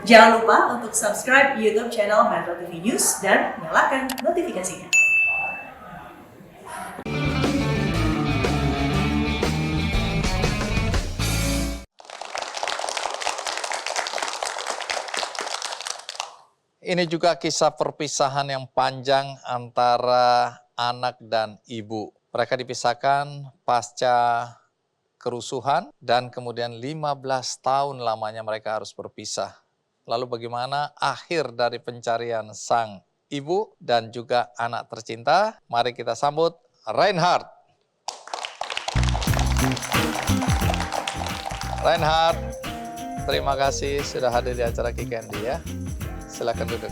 Jangan lupa untuk subscribe YouTube channel Metro TV News dan nyalakan notifikasinya. Ini juga kisah perpisahan yang panjang antara anak dan ibu. Mereka dipisahkan pasca kerusuhan dan kemudian 15 tahun lamanya mereka harus berpisah. Lalu bagaimana akhir dari pencarian sang ibu dan juga anak tercinta? Mari kita sambut Reinhard. Reinhard, terima kasih sudah hadir di acara Kikendi ya. Silakan duduk.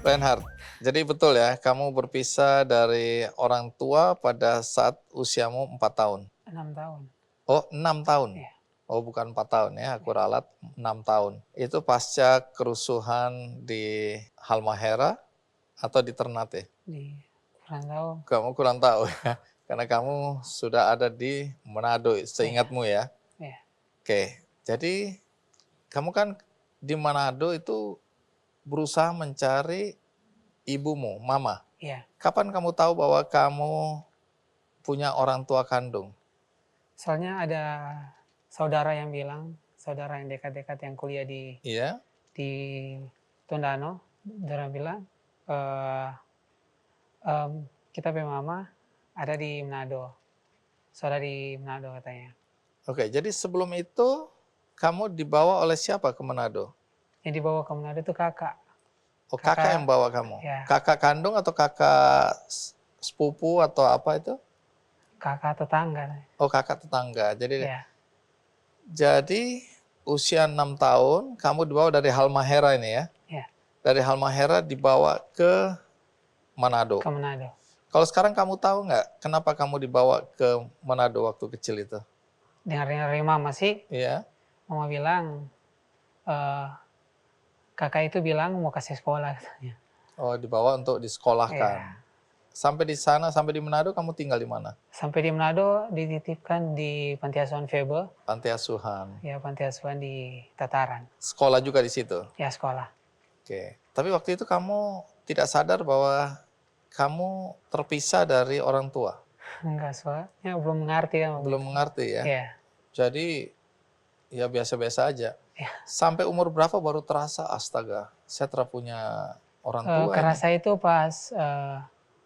Reinhard, jadi betul ya, kamu berpisah dari orang tua pada saat usiamu 4 tahun? 6 tahun. Oh, 6 tahun? Iya. Oh, bukan 4 tahun ya, aku ralat 6 tahun. Itu pasca kerusuhan di Halmahera atau di Ternate? Kurang tahu. Kamu kurang tahu ya, karena kamu sudah ada di Manado, seingatmu ya? Iya. Oke, jadi kamu kan di Manado itu berusaha mencari ibumu, mama. Iya. Kapan kamu tahu bahwa kamu punya orang tua kandung? Soalnya ada saudara yang bilang, saudara yang dekat-dekat yang kuliah di Iya. di Tondano, saudara bilang kita punya mama ada di Manado. Saudara di Manado katanya. Oke, jadi sebelum itu kamu dibawa oleh siapa ke Manado? Yang dibawa ke Manado itu kakak. Oh, kakak yang bawa kamu? Ya. Kakak kandung atau kakak sepupu atau apa itu? Kakak tetangga. Oh, kakak tetangga. Ya. Jadi usia 6 tahun kamu dibawa dari Halmahera ini ya? Ya. Dari Halmahera dibawa ke Manado. Ke Manado. Kalau sekarang kamu tahu nggak kenapa kamu dibawa ke Manado waktu kecil itu? Dengar-dengar dari mama sih, Iya. mama bilang kakak itu bilang mau kasih sekolah katanya. Oh, dibawa untuk disekolahkan. Iya. Sampai di sana, sampai di Manado kamu tinggal di mana? Sampai di Manado dititipkan di Panti Asuhan Febe. Panti asuhan. Ya, Panti Asuhan di Tataran. Sekolah juga di situ? Ya, sekolah. Oke. Tapi waktu itu kamu tidak sadar bahwa kamu terpisah dari orang tua? Enggak, soalnya belum mengerti kan. Belum mengerti ya? Iya. Jadi ya biasa-biasa aja. Ya. Sampai umur berapa baru terasa, astaga, saya telah punya orang tua Kerasa itu pas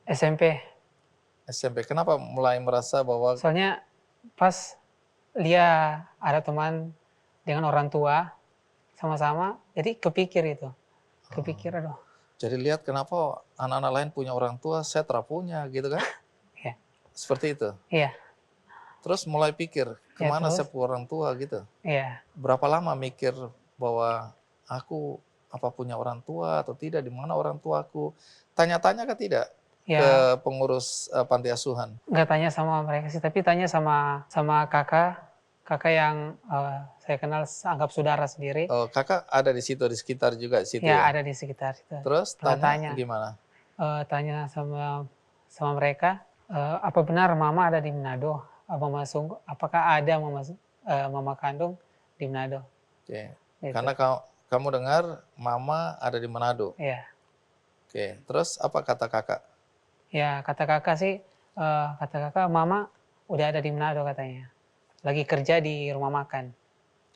SMP. SMP. Kenapa mulai merasa bahwa... Soalnya pas Lia ada teman dengan orang tua sama-sama, jadi kepikir itu. Kepikir aduh. Jadi lihat kenapa anak-anak lain punya orang tua, saya telah punya gitu kan? Iya. Seperti itu? Iya. Terus mulai pikir, kemana terus? saya punya orang tua gitu? Iya. Berapa lama mikir bahwa aku apa punya orang tua atau tidak, di mana orang tuaku? Tanya-tanya kan tidak? Ya. Ke pengurus panti asuhan? Nggak tanya sama mereka sih, tapi tanya sama kakak yang saya kenal anggap saudara sendiri. Oh, kakak ada di situ, di sekitar juga situ Ya, ya? ada di sekitar situ. Terus tanya gimana? Tanya sama mereka, apa benar mama ada di Manado? Apakah ada mama kandung di Manado? Oke. Gitu. Karena kamu dengar mama ada di Manado. Iya. Oke. Terus apa kata kakak? Ya, kata kakak mama udah ada di Manado katanya. Lagi kerja di rumah makan.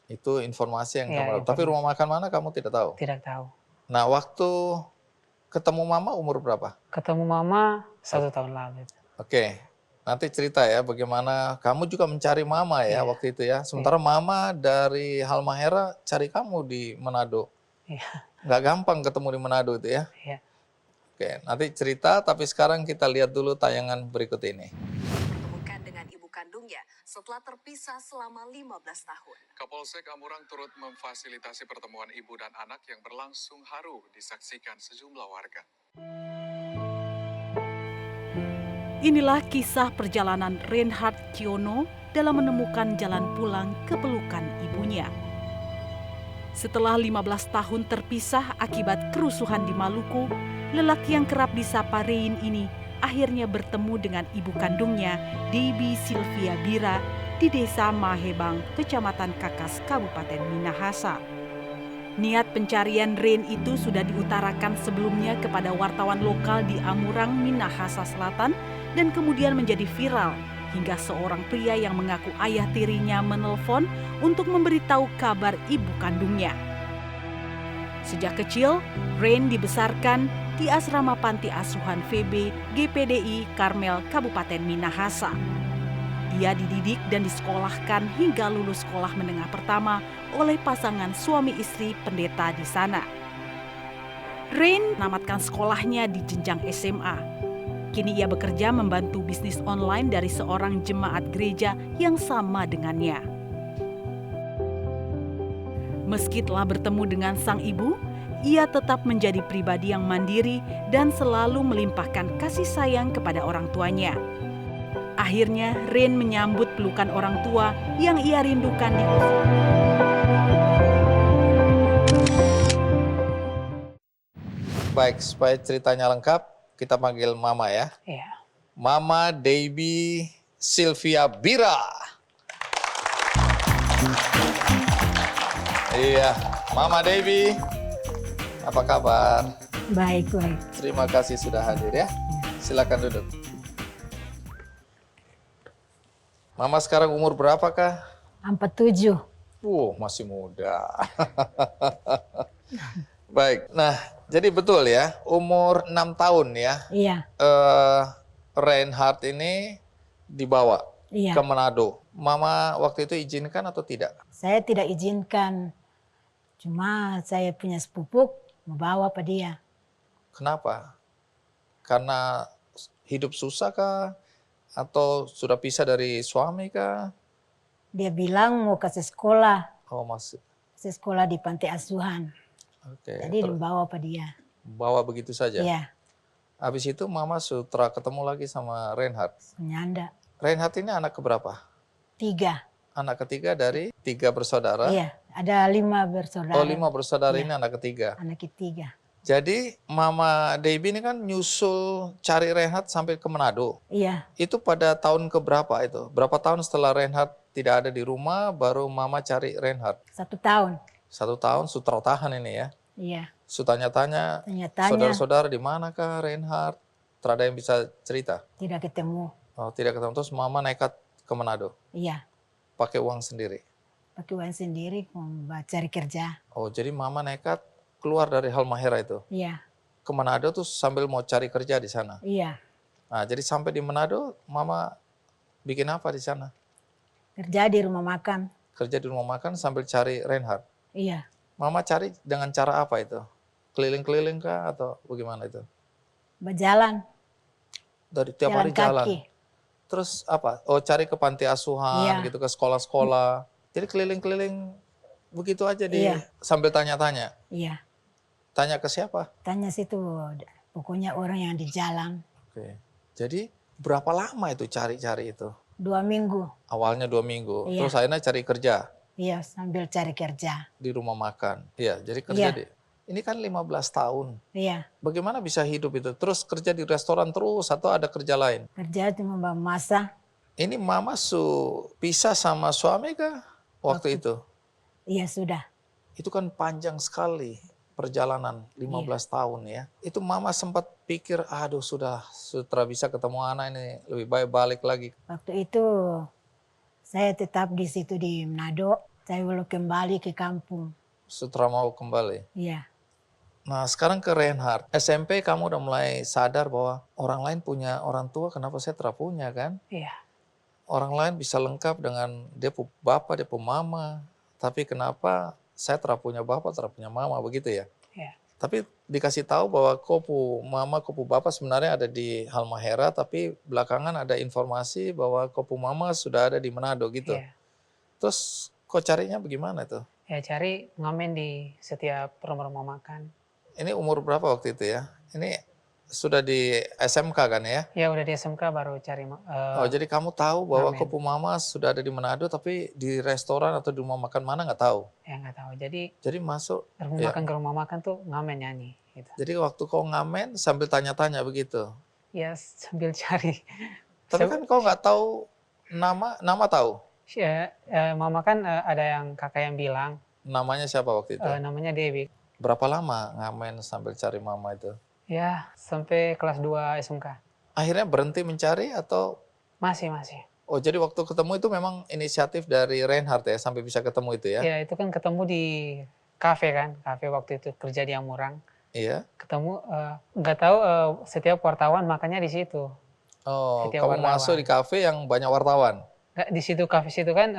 Itu informasi yang Ya, kamu dapat. Tapi rumah makan mana kamu tidak tahu? Tidak tahu. Nah, waktu ketemu mama umur berapa? Ketemu mama 1 tahun lalu. Oke. Nanti cerita ya bagaimana kamu juga mencari mama ya waktu itu ya. Sementara mama dari Halmahera cari kamu di Manado. Iya. Nggak gampang ketemu di Manado itu ya. Iya. Oke, nanti cerita tapi sekarang kita lihat dulu tayangan berikut ini. Pertemukan dengan ibu kandungnya setelah terpisah selama 15 tahun. Kapolsek Amurang turut memfasilitasi pertemuan ibu dan anak yang berlangsung haru disaksikan sejumlah warga. Inilah kisah perjalanan Reinhard Kiono dalam menemukan jalan pulang ke pelukan ibunya. Setelah 15 tahun terpisah akibat kerusuhan di Maluku, lelaki yang kerap disapa Rein ini akhirnya bertemu dengan ibu kandungnya, Debbie Sylvia Bira, di Desa Mahebang, Kecamatan Kakas, Kabupaten Minahasa. Niat pencarian Rain itu sudah diutarakan sebelumnya kepada wartawan lokal di Amurang, Minahasa Selatan dan kemudian menjadi viral hingga seorang pria yang mengaku ayah tirinya menelpon untuk memberitahu kabar ibu kandungnya. Sejak kecil, Rain dibesarkan di asrama panti asuhan VB GPDI Karmel, Kabupaten Minahasa. Ia dididik dan disekolahkan hingga lulus sekolah menengah pertama oleh pasangan suami istri pendeta di sana. Rain menamatkan sekolahnya di jenjang SMA. Kini ia bekerja membantu bisnis online dari seorang jemaat gereja yang sama dengannya. Meski telah bertemu dengan sang ibu, ia tetap menjadi pribadi yang mandiri dan selalu melimpahkan kasih sayang kepada orang tuanya. Akhirnya, Rain menyambut pelukan orang tua yang ia rindukan di usia. Baik, supaya ceritanya lengkap, kita panggil Mama ya. Iya. Mama Debbie Sylvia Bira. Iya, Mama Debbie, apa kabar? Baik. Terima kasih sudah hadir ya. Silakan duduk. Mama sekarang umur berapa kah? 47. Masih muda. Baik, nah jadi betul ya, umur 6 tahun ya. Iya, Reinhard ini dibawa iya. ke Manado. Mama waktu itu izinkan atau tidak? Saya tidak izinkan. Cuma saya punya sepupu membawa pada dia. Kenapa? Karena hidup susah kah? Atau sudah pisah dari suami kah? Dia bilang mau kasih sekolah. Oh masih. Kasih sekolah di panti asuhan. Oke. Jadi dibawa pada dia. Bawa begitu saja? Iya, Habis itu Mama sutra ketemu lagi sama Reinhard. menyanda. Reinhard ini anak keberapa? 3. Anak ketiga dari 3 bersaudara? Iya, ada 5 bersaudara. Oh 5 bersaudara Iya. ini anak ketiga. Anak ketiga. Jadi Mama Debbie ini kan nyusul cari Reinhard sampai ke Manado. Iya, Itu pada tahun keberapa itu? Berapa tahun setelah Reinhard tidak ada di rumah baru Mama cari Reinhard? 1 tahun. 1 tahun sutra tahan ini ya. Iya, Tanya-tanya tanya-tanya saudara-saudara di manakah Reinhard? Terada yang bisa cerita? tidak ketemu. Oh tidak ketemu. Terus Mama nekat ke Manado. Iya, Pakai uang sendiri. pakai uang sendiri mau cari kerja. Oh jadi Mama nekat keluar dari Halmahera itu. Iya, Ke Manado tuh sambil mau cari kerja di sana. iya. Nah, jadi sampai di Manado, Mama bikin apa di sana? Kerja di rumah makan. Kerja di rumah makan sambil cari Reinhard. Iya, Mama cari dengan cara apa itu? Keliling-keliling kah atau bagaimana itu? berjalan. Dari tiap Jalan hari jalan. kaki. Terus apa? Oh, cari ke panti asuhan, Iya. gitu ke sekolah-sekolah. Jadi keliling-keliling begitu aja Iya. sambil tanya-tanya. Iya, Tanya ke siapa? tanya situ pokoknya orang yang di jalan. Oke. Jadi berapa lama itu cari-cari itu? 2 minggu. Awalnya 2 minggu. Iya. Terus akhirnya cari kerja Iya, sambil cari kerja. di rumah makan. Iya, jadi kerja Iya. ini kan 15 tahun. Iya, Bagaimana bisa hidup itu? Terus kerja di restoran terus atau ada kerja lain? kerja cuma memasak. Ini Mama pisah sama suami kah waktu itu? Iya, sudah. Itu kan panjang sekali perjalanan 15 tahun ya. Itu Mama sempat pikir, aduh sudah bisa ketemu anak ini, lebih baik balik lagi. Waktu itu saya tetap di situ di Manado. Saya belum kembali ke kampung. Sutra mau kembali. Iya, Nah sekarang ke Reinhard. SMP kamu udah mulai sadar bahwa orang lain punya orang tua, kenapa saya tidak punya kan? Iya. Orang lain bisa lengkap dengan dia punya bapak, dia punya mama. Tapi kenapa saya tidak punya bapak, tidak punya mama, begitu ya? Iya. Tapi dikasih tahu bahwa kopu mama, kopu bapak sebenarnya ada di Halmahera, tapi belakangan ada informasi bahwa kopu mama sudah ada di Manado gitu. Iya. Terus kok carinya bagaimana tuh? Ya cari ngamen di setiap rumah-rumah makan. Ini umur berapa waktu itu ya? Ini sudah di SMK kan ya? Ya udah di SMK baru cari. Oh jadi kamu tahu bahwa ngamen. kopu mama sudah ada di Manado, tapi di restoran atau di rumah makan mana nggak tahu. Ya nggak tahu. Jadi Jadi masuk. rumah Ya. makan ke rumah makan tuh ngamen nyanyi. Gitu. Jadi waktu kau ngamen sambil tanya-tanya begitu. Ya sambil cari. Tapi kan kau nggak tahu nama tahu. Mama kan ada yang kakak yang bilang, Namanya siapa waktu itu? namanya Dewi. Berapa lama ngamen sambil cari mama itu? Ya, sampai kelas 2 SMK. Akhirnya berhenti mencari atau? Masih. Oh, jadi waktu ketemu itu memang inisiatif dari Reinhard ya, sampai bisa ketemu itu ya? Ya, itu kan ketemu di kafe kan, kafe waktu itu kerja di Amurang. Iya. Ketemu, nggak tahu setiap wartawan makanya di situ. Oh, Setiap kamu wartawan. masuk di kafe yang banyak wartawan? Nggak, di situ kafe situ kan,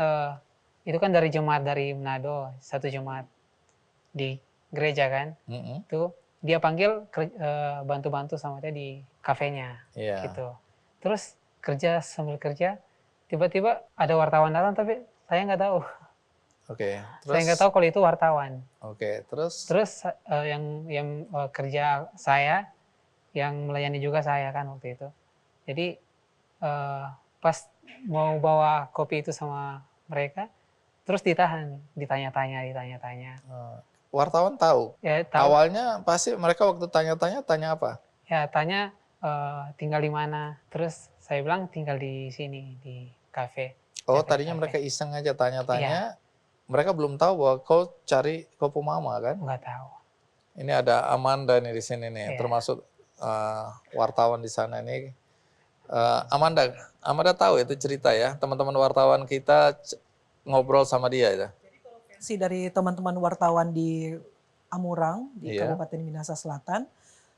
itu kan dari jemaat dari Manado, satu jemaat di gereja kan. Mm-mm. Itu dia panggil bantu-bantu sama dia di kafenya Iya. gitu. Terus sambil kerja, tiba-tiba ada wartawan datang tapi saya nggak tahu. Oke. Saya nggak tahu kalau itu wartawan. Oke, terus? Terus yang kerja saya, yang melayani juga saya kan waktu itu. Jadi pas mau bawa kopi itu sama mereka, terus ditahan, ditanya-tanya. Wartawan tahu? Ya tahu. Awalnya pasti mereka waktu tanya-tanya, tanya apa? Ya tanya tinggal di mana. Terus saya bilang tinggal di sini di kafe. Oh, Kafe, tadinya kafe. mereka iseng aja tanya-tanya. Iya. Mereka belum tahu bahwa kau cari Kopu Mama kan? Nggak tahu. Ini ada Amanda nih di sini nih, Iya. termasuk wartawan di sana nih. Amanda tahu itu cerita ya, teman-teman wartawan kita ngobrol sama dia ya. Versi dari teman-teman wartawan di Amurang di Iya. Kabupaten Minahasa Selatan,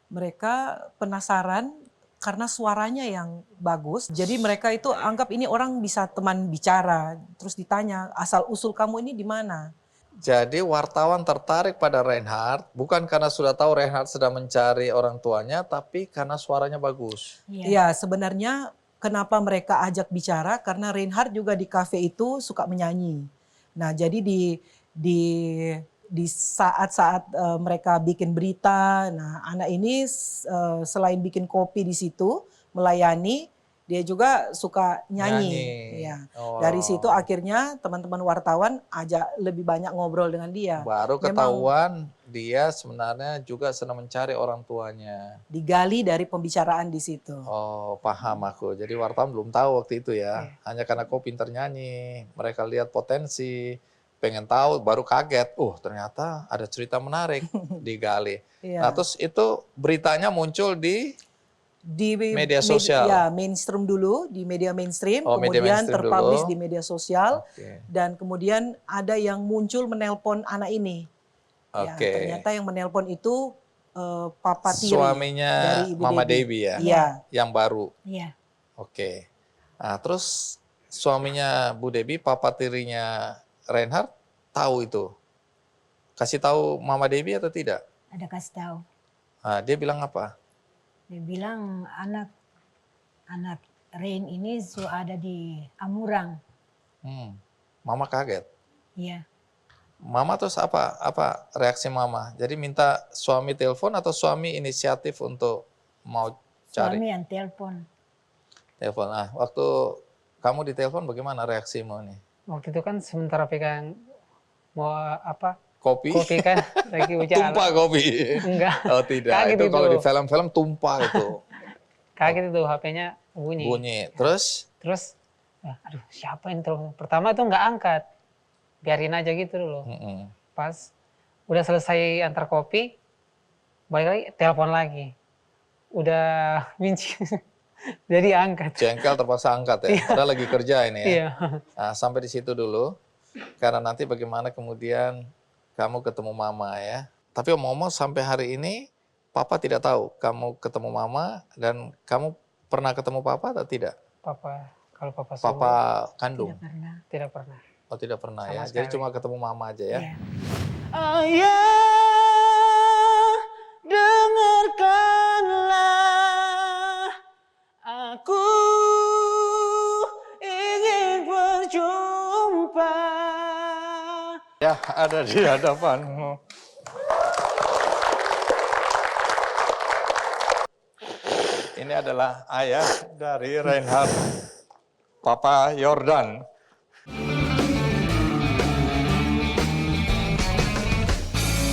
mereka penasaran karena suaranya yang bagus. Jadi mereka itu anggap ini orang bisa teman bicara, terus ditanya asal usul kamu ini di mana? Jadi wartawan tertarik pada Reinhard bukan karena sudah tahu Reinhard sedang mencari orang tuanya, tapi karena suaranya bagus. Iya, sebenarnya kenapa mereka ajak bicara karena Reinhard juga di kafe itu suka menyanyi. Nah, jadi di saat-saat mereka bikin berita, nah anak ini selain bikin kopi di situ melayani, dia juga suka nyanyi. Ya. Oh. Dari situ akhirnya teman-teman wartawan ajak lebih banyak ngobrol dengan dia. Baru ketahuan dia sebenarnya juga sedang mencari orang tuanya. Digali dari pembicaraan di situ. Oh, paham aku. Jadi wartawan belum tahu waktu itu ya. Hanya karena kau pintar nyanyi, mereka lihat potensi, pengen tahu, baru kaget. Ternyata ada cerita menarik digali. Iya. Nah, terus itu beritanya muncul di media sosial. Ya, mainstream dulu, di media mainstream, Oh, media kemudian mainstream terpublish dulu. di media sosial, Oke. dan kemudian ada yang muncul menelpon anak ini. Ya, Oke. ternyata yang menelpon itu Papa Tiri. Suaminya dari Ibu Mama Debbie. Debbie ya, Iya. yang baru. Iya. Oke. Nah, terus suaminya Bu Debbie, papa tirinya Reinhard, tahu itu. Kasih tahu Mama Debbie atau tidak? Ada kasih tahu. Nah, dia bilang apa? Dia bilang anak Rain ini sudah ada di Amurang. Mama kaget. Iya. Mama terus apa reaksi Mama? Jadi minta suami telepon atau suami inisiatif untuk mau cari? Suami yang telepon. Telepon. Nah, waktu kamu ditelepon bagaimana reaksimu nih? Waktu itu kan sementara pegang mau Kopi? kopi kan lagi ujalan. Tumpah kopi? Enggak. Oh tidak, Kaget itu kalau itu. di film-film tumpah itu. Kaget itu HP-nya bunyi. Terus? Terus, aduh siapa yang telepon? Pertama tuh nggak angkat. Biarin aja gitu dulu. Pas udah selesai antar kopi, balik lagi, telepon lagi. Udah minci. Jadi angkat. Jengkel terpaksa angkat ya, padahal lagi kerja ini ya. Iya. Nah, sampai di situ dulu, karena nanti bagaimana kemudian kamu ketemu Mama ya. Tapi omong-omong sampai hari ini, Papa tidak tahu kamu ketemu Mama dan kamu pernah ketemu Papa atau tidak? Kalau Papa Papa kandung? Tidak pernah. Oh tidak pernah Sama ya, sekali. jadi cuma ketemu Mama aja ya. Iya. Ayah, dengarkanlah, aku ingin berjumpa. Ya, ada di hadapanmu. Ini adalah ayah dari Reinhard, Papa Yordan.